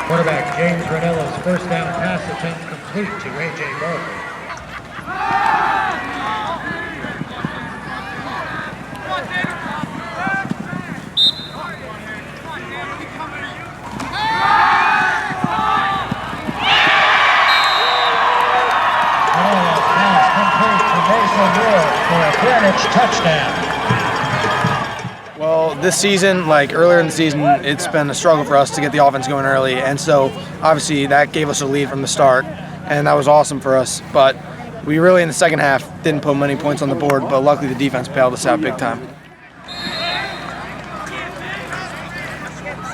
Quarterback James Rinello's first down pass attempt complete to A.J. Barkley. For a Greenwich touchdown. Well, this season, like earlier in the season, it's been a struggle for us to get the offense going early, and so obviously that gave us a lead from the start, and that was awesome for us. But we really, in the second half, didn't put many points on the board, but luckily the defense bailed us out big time.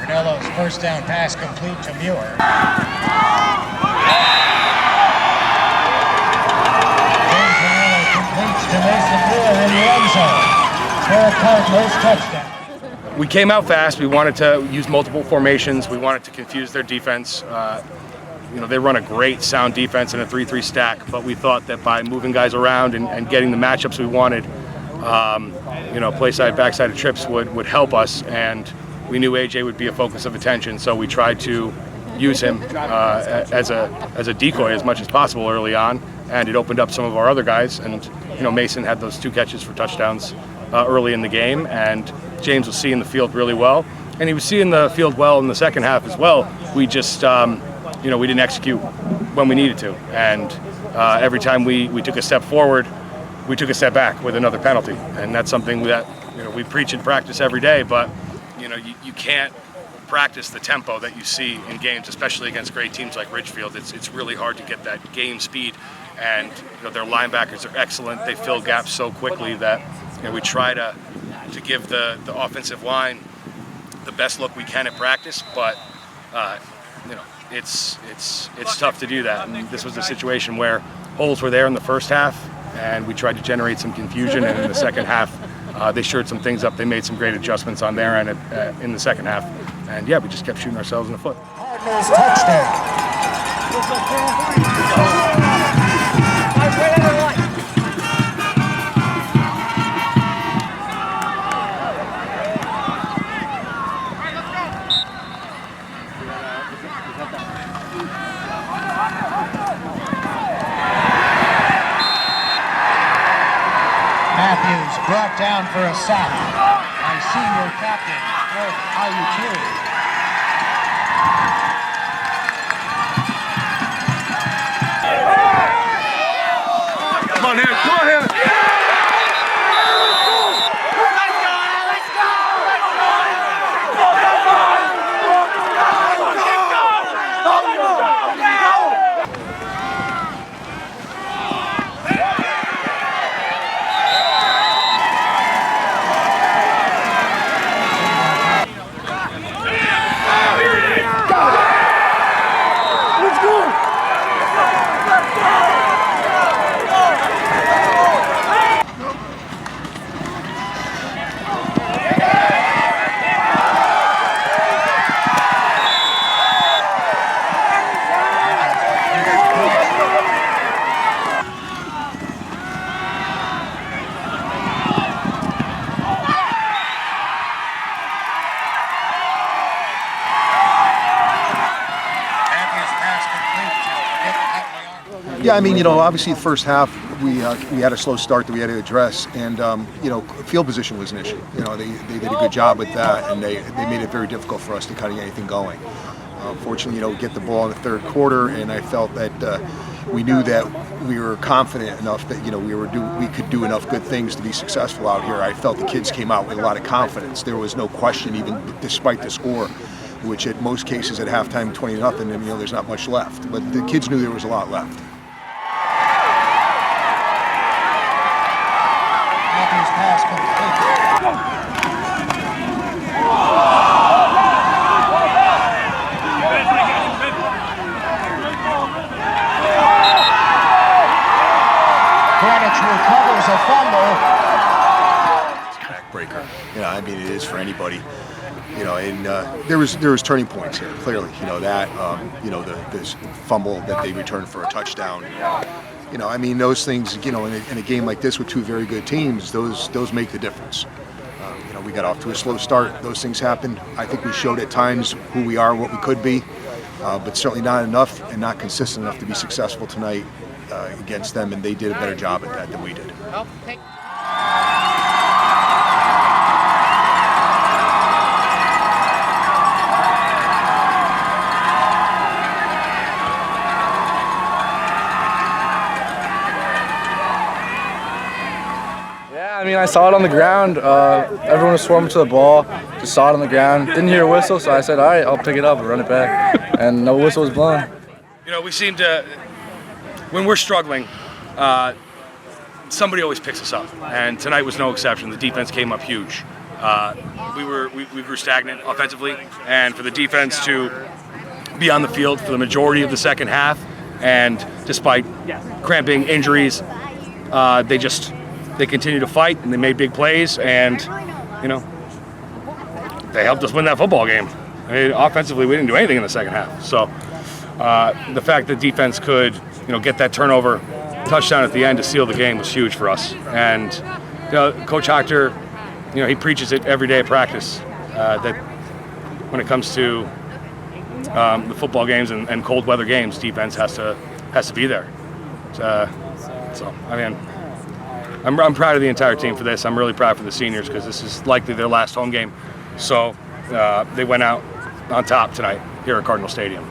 Rinello's first down pass complete to Muir. To Mason Muir in the end zone for a Cardinals touchdown. We came out fast. We wanted to use multiple formations. We wanted to confuse their defense. They run a great sound defense in a 3-3 stack, but we thought that by moving guys around and getting the matchups we wanted, play side, backside of trips would help us. And we knew AJ would be a focus of attention, so we tried to use him as a decoy as much as possible early on, and it opened up some of our other guys. And Mason had those 2 catches for touchdowns early in the game, and James was seeing the field really well, and he was seeing the field well in the second half as well. We just, we didn't execute when we needed to, and every time we took a step forward, we took a step back with another penalty, and that's something that we preach in practice every day. But you can't practice the tempo that you see in games, especially against great teams like Ridgefield. It's really hard to get that game speed. And their linebackers are excellent. They fill gaps so quickly that we try to give the offensive line the best look we can at practice. But it's tough to do that. And this was a situation where holes were there in the first half, and we tried to generate some confusion. And in the second half, they shored some things up. They made some great adjustments on their end in the second half. And we just kept shooting ourselves in the foot. Cardinals touchdown. Matthews brought down for a sack by senior captain Greg Ayutu. Come on here, come on here. Yeah, I mean, obviously the first half we had a slow start that we had to address, and field position was an issue. They did a good job with that, and they made it very difficult for us to kind of get anything going. Fortunately, we get the ball in the third quarter, and I felt that we knew that we were confident enough that we could do enough good things to be successful out here. I felt the kids came out with a lot of confidence. There was no question, even despite the score, which at most cases at halftime 20-0, and there's not much left. But the kids knew there was a lot left. Matthews pass complete. Greenwich recovers a fumble. Backbreaker. I mean, it is for anybody. And there was turning points here. Clearly, this fumble that they returned for a touchdown. I mean, those things. In a game like this with two very good teams, those make the difference. We got off to a slow start. Those things happened. I think we showed at times who we are, what we could be. but certainly not enough and not consistent enough to be successful tonight against them, and they did a better job at that than we did. Yeah, I mean, I saw it on the ground. Everyone was swarming to the ball. Just saw it on the ground. Didn't hear a whistle, so I said, all right, I'll pick it up and run it back. And no whistle was blown. You know, we seem to, when we're struggling, somebody always picks us up. And tonight was no exception. The defense came up huge. We grew stagnant offensively, and for the defense to be on the field for the majority of the second half, and despite cramping injuries, they continued to fight and they made big plays, and you know, they helped us win that football game. I mean, offensively, we didn't do anything in the second half. So the fact that defense could, get that turnover touchdown at the end to seal the game was huge for us. And Coach Hoctor, he preaches it every day at practice, that when it comes to the football games and cold weather games, defense has to be there. So I mean, I'm proud of the entire team for this. I'm really proud for the seniors because this is likely their last home game. So they went out on top tonight here at Cardinal Stadium.